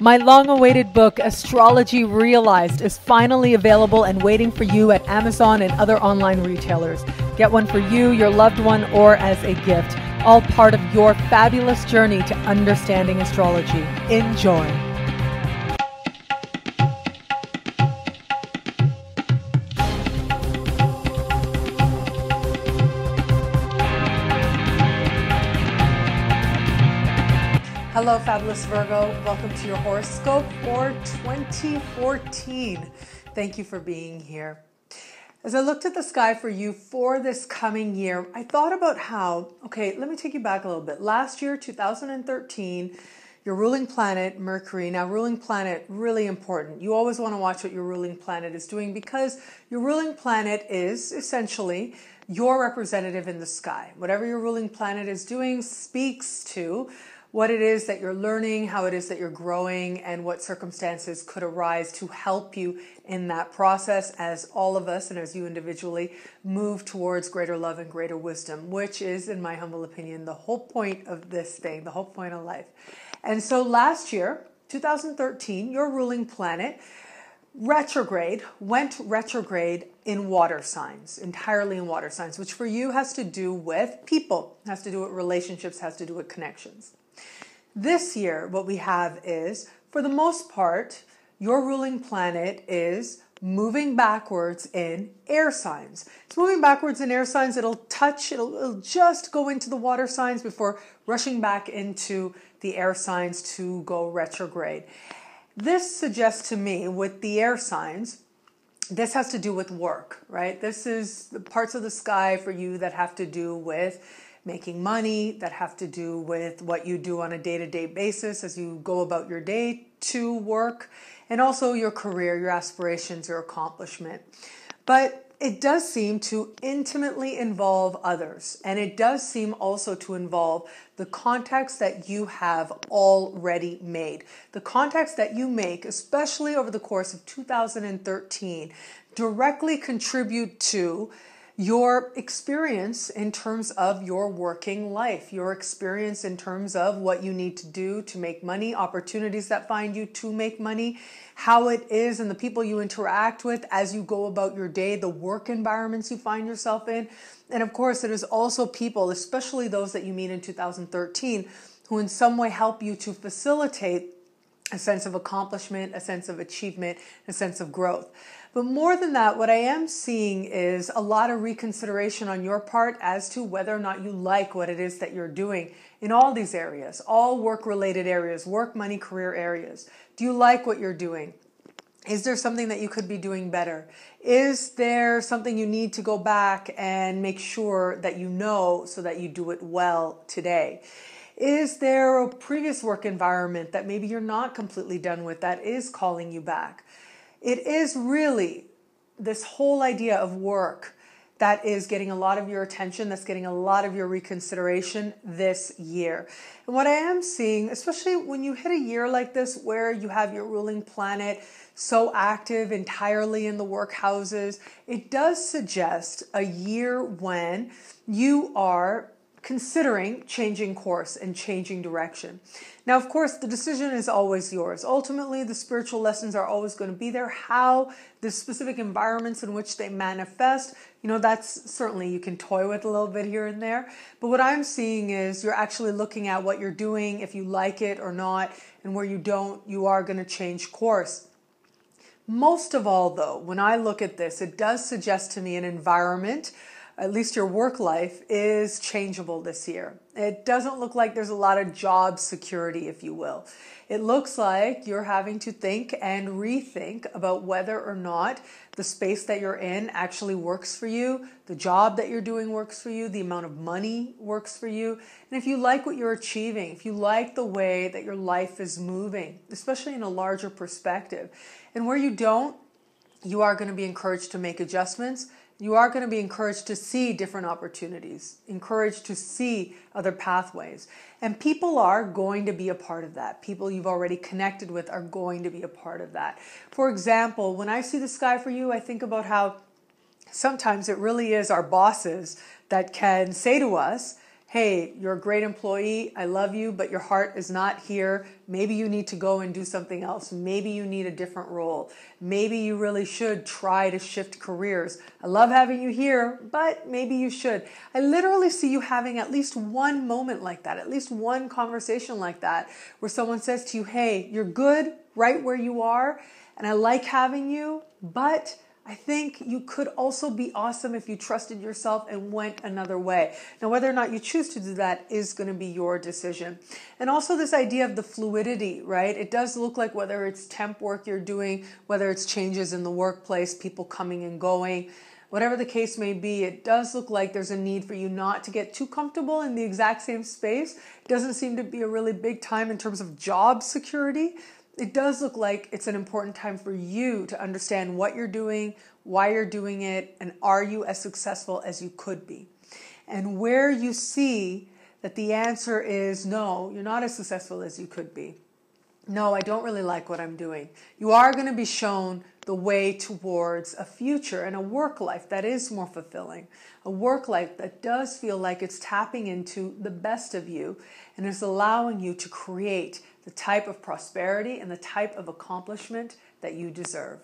My long-awaited book, Astrology Realized, is finally available and waiting for you at Amazon and other online retailers. Get one for you, your loved one, or as a gift. All part of your fabulous journey to understanding astrology. Enjoy. Hello, fabulous Virgo. Welcome to your horoscope for 2014. Thank you for being here. As I looked at the sky for you for this coming year, I thought about how, let me take you back a little bit. Last year, 2013, your ruling planet, Mercury. Now, ruling planet, really important. You always want to watch what your ruling planet is doing because your ruling planet is essentially your representative in the sky. Whatever your ruling planet is doing speaks to what it is that you're learning, how it is that you're growing, and what circumstances could arise to help you in that process as all of us and as you individually move towards greater love and greater wisdom, which is, in my humble opinion, the whole point of this thing, the whole point of life. And so last year, 2013, your ruling planet went retrograde in water signs, entirely in water signs, which for you has to do with people, has to do with relationships, has to do with connections. This year, what we have is, for the most part, your ruling planet is moving backwards in air signs. It's moving backwards in air signs. It'll just go into the water signs before rushing back into the air signs to go retrograde. This suggests to me, with the air signs, this has to do with work, right? This is the parts of the sky for you that have to do with making money, that have to do with what you do on a day-to-day basis as you go about your day to work, and also your career, your aspirations, your accomplishment. But it does seem to intimately involve others, and it does seem also to involve the contacts that you have already made. The contacts that you make, especially over the course of 2013, directly contribute to your experience in terms of your working life, your experience in terms of what you need to do to make money, opportunities that find you to make money, how it is and the people you interact with as you go about your day, the work environments you find yourself in. And of course, it is also people, especially those that you meet in 2013, who in some way help you to facilitate a sense of accomplishment, a sense of achievement, a sense of growth. But more than that, what I am seeing is a lot of reconsideration on your part as to whether or not you like what it is that you're doing in all these areas, all work-related areas, work, money, career areas. Do you like what you're doing? Is there something that you could be doing better? Is there something you need to go back and make sure that you know so that you do it well today? Is there a previous work environment that maybe you're not completely done with that is calling you back? It is really this whole idea of work that is getting a lot of your attention, that's getting a lot of your reconsideration this year. And what I am seeing, especially when you hit a year like this where you have your ruling planet so active entirely in the work houses, it does suggest a year when you are considering changing course and changing direction. Now, of course, the decision is always yours. Ultimately, the spiritual lessons are always going to be there. How the specific environments in which they manifest, that's certainly you can toy with a little bit here and there. But what I'm seeing is you're actually looking at what you're doing, if you like it or not, and where you don't, you are going to change course. Most of all, though, when I look at this, it does suggest to me an environment, at least your work life, is changeable this year. It doesn't look like there's a lot of job security, if you will. It looks like you're having to think and rethink about whether or not the space that you're in actually works for you, the job that you're doing works for you, the amount of money works for you, and if you like what you're achieving, if you like the way that your life is moving, especially in a larger perspective. And where you don't, you are going to be encouraged to make adjustments. You are going to be encouraged to see different opportunities, encouraged to see other pathways. And people are going to be a part of that. People you've already connected with are going to be a part of that. For example, when I see the sky for you, I think about how sometimes it really is our bosses that can say to us, hey, you're a great employee, I love you, but your heart is not here. Maybe you need to go and do something else. Maybe you need a different role. Maybe you really should try to shift careers. I love having you here, but maybe you should. I literally see you having at least one moment like that, at least one conversation like that, where someone says to you, hey, you're good right where you are, and I like having you, but I think you could also be awesome if you trusted yourself and went another way. Now, whether or not you choose to do that is going to be your decision. And also this idea of the fluidity, right? It does look like whether it's temp work you're doing, whether it's changes in the workplace, people coming and going, whatever the case may be, it does look like there's a need for you not to get too comfortable in the exact same space. It doesn't seem to be a really big time in terms of job security. It does look like it's an important time for you to understand what you're doing, why you're doing it, and are you as successful as you could be? And where you see that the answer is no, you're not as successful as you could be. No, I don't really like what I'm doing. You are going to be shown the way towards a future and a work life that is more fulfilling, a work life that does feel like it's tapping into the best of you and is allowing you to create the type of prosperity and the type of accomplishment that you deserve.